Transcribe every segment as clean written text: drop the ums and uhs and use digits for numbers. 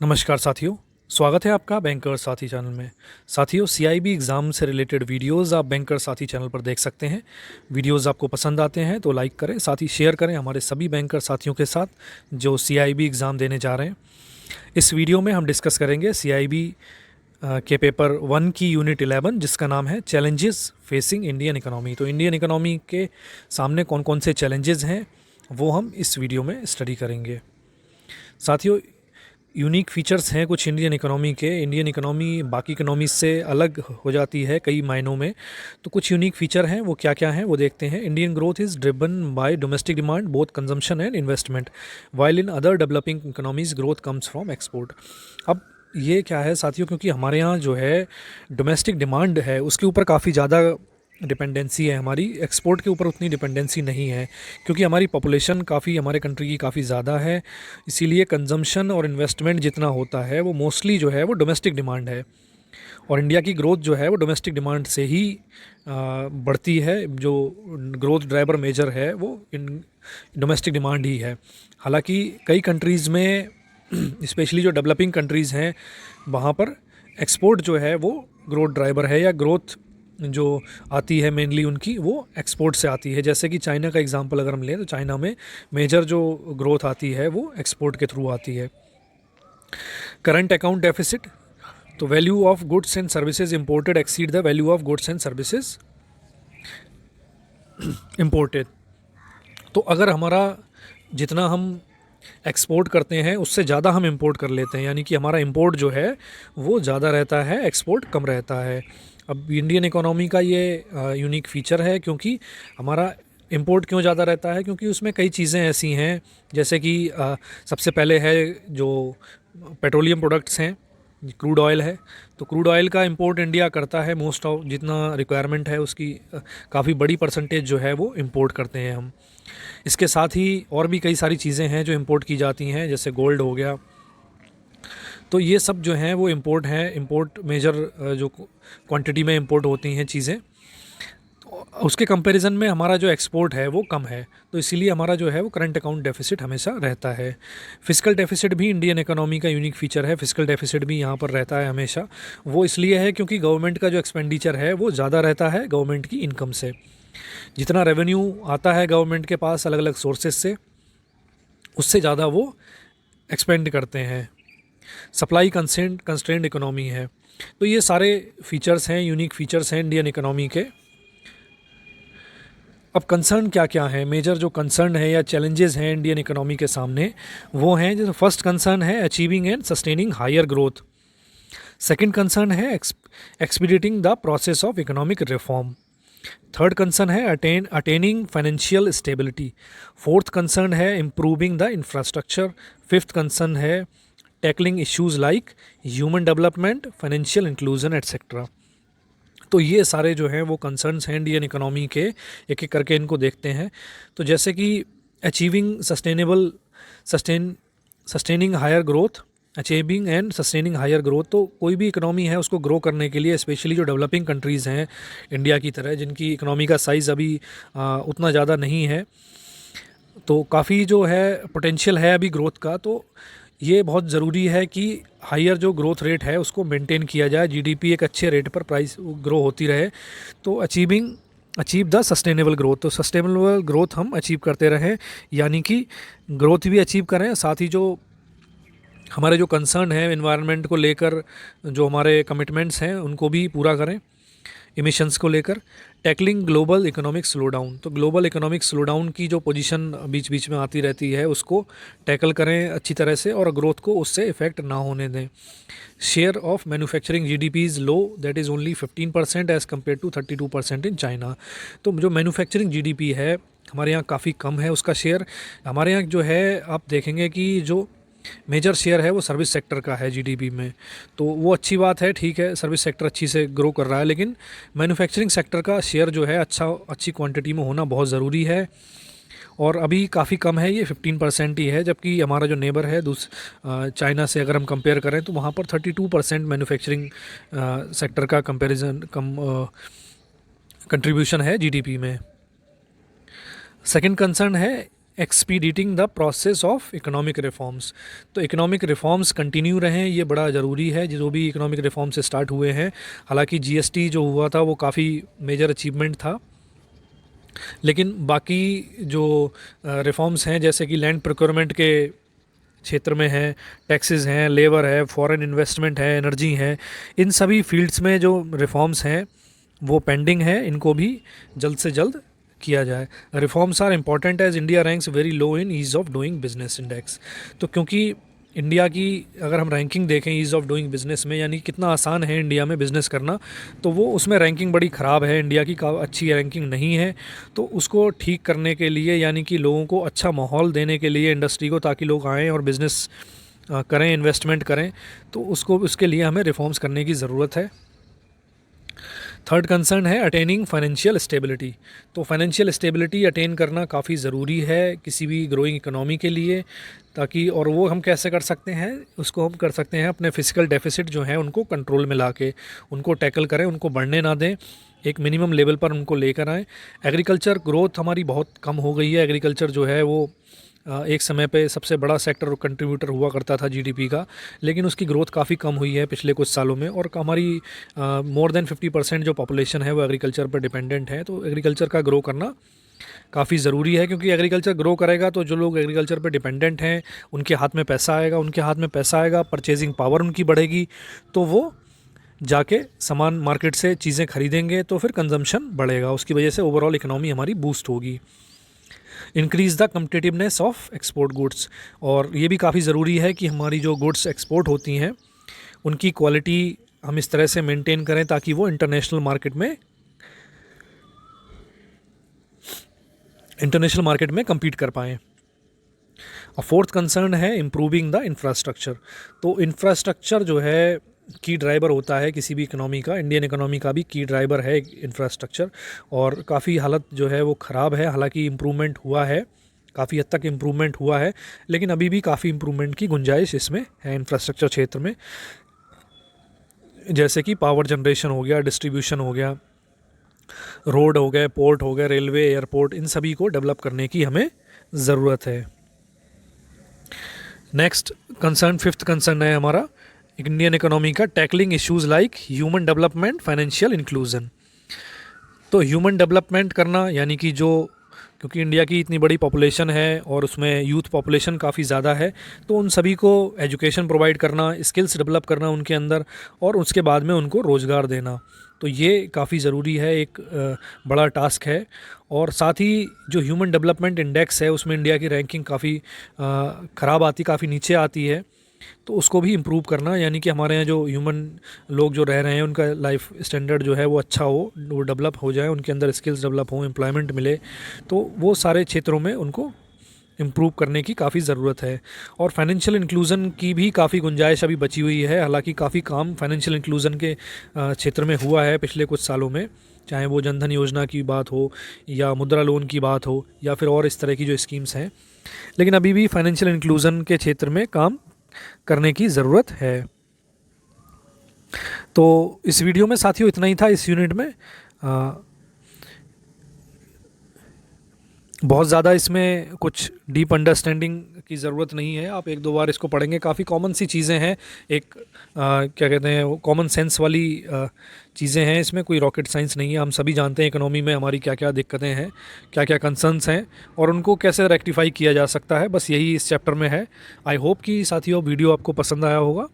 नमस्कार साथियों, स्वागत है आपका बैंकर साथी चैनल में। साथियों, सीआईबी एग्ज़ाम से रिलेटेड वीडियोस आप बैंकर साथी चैनल पर देख सकते हैं। वीडियोस आपको पसंद आते हैं तो लाइक करें, साथ ही शेयर करें हमारे सभी बैंकर साथियों के साथ जो सीआईबी एग्ज़ाम देने जा रहे हैं। इस वीडियो में हम डिस्कस करेंगे सीआईबी के पेपर 1 की यूनिट 11, जिसका नाम है चैलेंजेस फेसिंग इंडियन इकोनॉमी। तो इंडियन इकोनॉमी के सामने कौन कौन से चैलेंजेस हैं वो हम इस वीडियो में स्टडी करेंगे। साथियों, यूनिक फीचर्स हैं कुछ इंडियन इकोनॉमी के। इंडियन इकोनॉमी बाकी इकोनॉमी से अलग हो जाती है कई मायनों में। तो कुछ यूनिक फीचर हैं, वो क्या क्या हैं वो देखते हैं। Indian growth is driven by domestic demand, both consumption and investment, while in other developing economies growth comes from export. अब ये क्या है साथियों, क्योंकि हमारे यहाँ जो है डोमेस्टिक डिमांड है उसके ऊपर काफ़ी ज़्यादा डिपेंडेंसी है, हमारी एक्सपोर्ट के ऊपर उतनी डिपेंडेंसी नहीं है, क्योंकि हमारी पॉपुलेशन काफ़ी हमारे कंट्री की काफ़ी ज़्यादा है। इसीलिए कंजम्पशन और इन्वेस्टमेंट जितना होता है वो मोस्टली जो है वो डोमेस्टिक डिमांड है। और इंडिया की ग्रोथ जो है वो डोमेस्टिक डिमांड से ही बढ़ती है। जो ग्रोथ ड्राइवर मेजर है वो डोमेस्टिक डिमांड ही है। हालांकि कई कंट्रीज़ में स्पेशली जो डेवलपिंग कंट्रीज़ हैं वहाँ पर एक्सपोर्ट जो है वो ग्रोथ ड्राइवर है, या ग्रोथ जो आती है मेनली उनकी वो एक्सपोर्ट से आती है। जैसे कि चाइना का एग्जांपल अगर हम लें तो चाइना में मेजर जो ग्रोथ आती है वो एक्सपोर्ट के थ्रू आती है। करंट अकाउंट डेफिसिट, तो value of goods and services imported exceed the value of goods and services imported. तो अगर हमारा जितना हम एक्सपोर्ट करते हैं उससे ज़्यादा हम इंपोर्ट कर लेते हैं, यानी कि हमारा इंपोर्ट जो है वो ज़्यादा रहता है, एक्सपोर्ट कम रहता है। अब इंडियन इकोनॉमी का ये यूनिक फीचर है, क्योंकि हमारा इंपोर्ट क्यों ज़्यादा रहता है, क्योंकि उसमें कई चीज़ें ऐसी हैं जैसे कि सबसे पहले है जो पेट्रोलियम प्रोडक्ट्स हैं, क्रूड ऑयल है। तो क्रूड ऑयल का इंपोर्ट इंडिया करता है, मोस्ट ऑफ जितना रिक्वायरमेंट है उसकी काफ़ी बड़ी परसेंटेज जो है वो इंपोर्ट करते हैं हम। इसके साथ ही और भी कई सारी चीज़ें हैं जो इंपोर्ट की जाती हैं, जैसे गोल्ड हो गया। तो ये सब जो हैं वो इंपोर्ट हैं, इंपोर्ट मेजर जो क्वांटिटी में इंपोर्ट होती हैं चीज़ें, उसके कंपैरिजन में हमारा जो एक्सपोर्ट है वो कम है। तो इसीलिए हमारा जो है वो करंट अकाउंट डेफिसिट हमेशा रहता है। फिजिकल डेफिसिट भी इंडियन इकोनॉमी का यूनिक फीचर है। फिजिकल डेफिसिट भी यहाँ पर रहता है हमेशा। वो इसलिए है क्योंकि गवर्नमेंट का जो एक्सपेंडिचर है वो ज़्यादा रहता है गवर्नमेंट की इनकम से। जितना रेवेन्यू आता है गवर्नमेंट के पास अलग अलग सोर्सेज से, उससे ज़्यादा वो एक्सपेंड करते हैं। सप्लाई कंस्ट्रेंट इकोनॉमी है। तो ये सारे फीचर्स हैं, यूनिक फीचर्स हैं इंडियन इकोनॉमी के। अब कंसर्न क्या क्या है, मेजर जो कंसर्न है या चैलेंजेस हैं इंडियन इकोनॉमी के सामने वो हैं, जैसे फर्स्ट कंसर्न है achieving and sustaining higher growth. Second concern है expediting the process of economic reform. Third concern है attaining financial stability. Fourth concern है improving the infrastructure. Fifth concern है tackling issues like human development, financial inclusion etcetera. तो ये सारे जो हैं वो कंसर्न्स हैं इंडियन इकोनॉमी के, एक एक करके इनको देखते हैं। तो जैसे कि achieving sustaining higher growth, achieving and sustaining higher growth, तो कोई भी इकोनॉमी है उसको ग्रो करने के लिए, स्पेशली जो डेवलपिंग कंट्रीज़ हैं इंडिया की तरह, जिनकी इकोनॉमी का साइज़ अभी उतना ज़्यादा नहीं है, तो काफ़ी जो है पोटेंशियल है अभी ग्रोथ का। तो ये बहुत ज़रूरी है कि हायर जो ग्रोथ रेट है उसको मेंटेन किया जाए, जीडीपी एक अच्छे रेट पर प्राइस ग्रो होती रहे। तो अचीव द सस्टेनेबल ग्रोथ, तो सस्टेनेबल ग्रोथ हम अचीव करते रहें, यानी कि ग्रोथ भी अचीव करें, साथ ही जो हमारे जो कंसर्न है एनवायरनमेंट को लेकर, जो हमारे कमिटमेंट्स हैं उनको भी पूरा करें इमिशंस को लेकर। टैकलिंग ग्लोबल इकोनॉमिक स्लोडाउन, तो ग्लोबल इकोनॉमिक स्लोडाउन की जो पोजीशन बीच बीच में आती रहती है उसको टैकल करें अच्छी तरह से और ग्रोथ को उससे इफ़ेक्ट ना होने दें। Share of manufacturing GDP is low, that is only 15% as compare to 32% in China. तो जो मैन्युफैक्चरिंग जीडीपी है हमारे यहाँ काफ़ी कम है उसका शेयर। हमारे यहाँ जो है आप देखेंगे कि जो मेजर शेयर है वो सर्विस सेक्टर का है जीडीपी में। तो वो अच्छी बात है, ठीक है, सर्विस सेक्टर अच्छी से ग्रो कर रहा है, लेकिन मैन्युफैक्चरिंग सेक्टर का शेयर जो है अच्छी क्वांटिटी में होना बहुत ज़रूरी है। और अभी काफ़ी कम है, ये 15% ही है, जबकि हमारा जो नेबर है चाइना से अगर हम कंपेयर करें तो वहाँ पर 32% मैन्युफैक्चरिंग सेक्टर का कंट्रीब्यूशन है जीडीपी में। सेकंड कंसर्न है expediting the process of economic reforms. तो इकोनॉमिक रिफॉर्म्स कंटिन्यू रहें, ये बड़ा ज़रूरी है। जो भी इकोनॉमिक रिफॉर्म से स्टार्ट हुए हैं, हालांकि जीएसटी जो हुआ था वो काफ़ी मेजर अचीवमेंट था, लेकिन बाकी जो रिफॉर्म्स हैं जैसे कि लैंड प्रोक्योरमेंट के क्षेत्र में है, टैक्सेस हैं, लेबर है, फॉरेन इन्वेस्टमेंट है, एनर्जी है, इन सभी फील्ड्स में जो रिफॉर्म्स हैं वो पेंडिंग है, इनको भी जल्द से जल्द किया जाए। Reforms are important as India ranks very low in ease of doing business index. तो क्योंकि इंडिया की अगर हम रैंकिंग देखें ईज़ ऑफ डूइंग बिज़नेस में, यानी कितना आसान है इंडिया में बिज़नेस करना, तो वो उसमें रैंकिंग बड़ी ख़राब है, इंडिया की अच्छी रैंकिंग नहीं है। तो उसको ठीक करने के लिए, यानी कि लोगों को अच्छा माहौल देने के लिए इंडस्ट्री को, ताकि लोग आएँ और बिज़नेस करें, इन्वेस्टमेंट करें, तो उसके लिए हमें रिफॉर्म्स करने की ज़रूरत है। थर्ड कंसर्न है अटेनिंग फाइनेंशियल स्टेबिलिटी। तो फाइनेंशियल स्टेबिलिटी अटेन करना काफ़ी ज़रूरी है किसी भी ग्रोइंग इकोनॉमी के लिए, ताकि, और वो हम कैसे कर सकते हैं, उसको हम कर सकते हैं अपने फिजिकल डेफिसिट जो है उनको कंट्रोल में ला के, उनको टैकल करें, उनको बढ़ने ना दें, एक मिनिमम लेवल पर उनको लेकर आएँ। एग्रीकल्चर ग्रोथ हमारी बहुत कम हो गई है। एग्रीकल्चर जो है वो एक समय पे सबसे बड़ा सेक्टर और कंट्रीब्यूटर हुआ करता था जीडीपी का, लेकिन उसकी ग्रोथ काफ़ी कम हुई है पिछले कुछ सालों में, और हमारी मोर देन 50% जो पॉपुलेशन है वो एग्रीकल्चर पर डिपेंडेंट है। तो एग्रीकल्चर का ग्रो करना काफ़ी ज़रूरी है, क्योंकि एग्रीकल्चर ग्रो करेगा तो जो लोग एग्रीकल्चर पर डिपेंडेंट हैं उनके हाथ में पैसा आएगा, उनके हाथ में पैसा आएगा, परचेजिंग पावर उनकी बढ़ेगी, तो वो जाके सामान मार्केट से चीज़ें खरीदेंगे, तो फिर कंजम्पशन बढ़ेगा, उसकी वजह से ओवरऑल इकोनॉमी हमारी बूस्ट होगी। Increase the competitiveness of export goods. और ये भी काफ़ी ज़रूरी है कि हमारी जो गुड्स एक्सपोर्ट होती हैं उनकी क्वालिटी हम इस तरह से मेंटेन करें ताकि वो इंटरनेशनल मार्केट में कम्पीट कर पाएँ। और फोर्थ कंसर्न है इम्प्रूविंग द इंफ्रास्ट्रक्चर। तो इंफ्रास्ट्रक्चर जो है की ड्राइवर होता है किसी भी इकोनॉमी का, इंडियन इकोनॉमी का भी की ड्राइवर है इंफ्रास्ट्रक्चर, और काफ़ी हालत जो है वो ख़राब है। हालांकि इम्प्रूवमेंट हुआ है, काफ़ी हद तक इम्प्रूवमेंट हुआ है, लेकिन अभी भी काफ़ी इम्प्रूवमेंट की गुंजाइश इसमें है इंफ्रास्ट्रक्चर क्षेत्र में, जैसे कि पावर जनरेशन हो गया, डिस्ट्रीब्यूशन हो गया, रोड हो गए, पोर्ट हो गए, रेलवे, एयरपोर्ट, इन सभी को डेवलप करने की हमें ज़रूरत है। नेक्स्ट कंसर्न, फिफ्थ कंसर्न है हमारा इंडियन इकोनॉमी का, tackling issues like human development, financial inclusion. तो ह्यूमन डेवलपमेंट करना, यानी कि जो, क्योंकि इंडिया की इतनी बड़ी पॉपुलेशन है और उसमें यूथ पॉपुलेशन काफ़ी ज़्यादा है, तो उन सभी को एजुकेशन प्रोवाइड करना, स्किल्स डेवलप करना उनके अंदर, और उसके बाद में उनको रोज़गार देना, तो ये काफ़ी ज़रूरी है, एक बड़ा टास्क है। और साथ ही जो ह्यूमन डेवलपमेंट इंडेक्स है उसमें इंडिया की रैंकिंग काफ़ी ख़राब आती, काफ़ी नीचे आती है, तो उसको भी इम्प्रूव करना, यानी कि हमारे यहाँ जो ह्यूमन लोग जो रह रहे हैं उनका लाइफ स्टैंडर्ड जो है वो अच्छा हो, वो डेवलप हो जाए, उनके अंदर स्किल्स डेवलप हो, एम्प्लॉयमेंट मिले, तो वो सारे क्षेत्रों में उनको इम्प्रूव करने की काफ़ी ज़रूरत है। और फाइनेंशियल इंक्लूज़न की भी काफ़ी गुंजाइश अभी बची हुई है। हालांकि काफ़ी काम फाइनेंशियल इंक्लूज़न के क्षेत्र में हुआ है पिछले कुछ सालों में, चाहे वो जनधन योजना की बात हो या मुद्रा लोन की बात हो या फिर और इस तरह की जो स्कीम्स हैं, लेकिन अभी भी फाइनेंशियल इंक्लूज़न के क्षेत्र में काम करने की ज़रूरत है। तो इस वीडियो में साथियों इतना ही था इस यूनिट में। बहुत ज़्यादा इसमें कुछ डीप अंडरस्टैंडिंग की ज़रूरत नहीं है, आप एक दो बार इसको पढ़ेंगे, काफ़ी कॉमन सी चीज़ें हैं, एक क्या कहते हैं वो कॉमन सेंस वाली चीज़ें हैं, इसमें कोई रॉकेट साइंस नहीं है। हम सभी जानते हैं इकोनॉमी में हमारी क्या क्या दिक्कतें हैं, क्या क्या कंसर्न्स हैं, और उनको कैसे रेक्टिफाई किया जा सकता है, बस यही इस चैप्टर में है। आई होप कि साथियों वीडियो आपको पसंद आया होगा,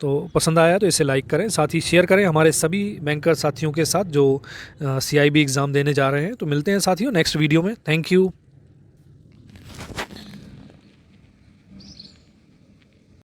तो पसंद आया तो इसे लाइक करें, साथ ही शेयर करें हमारे सभी बैंकर साथियों के साथ जो CIB एग्ज़ाम देने जा रहे हैं। तो मिलते हैं साथियों नेक्स्ट वीडियो में। Thank you.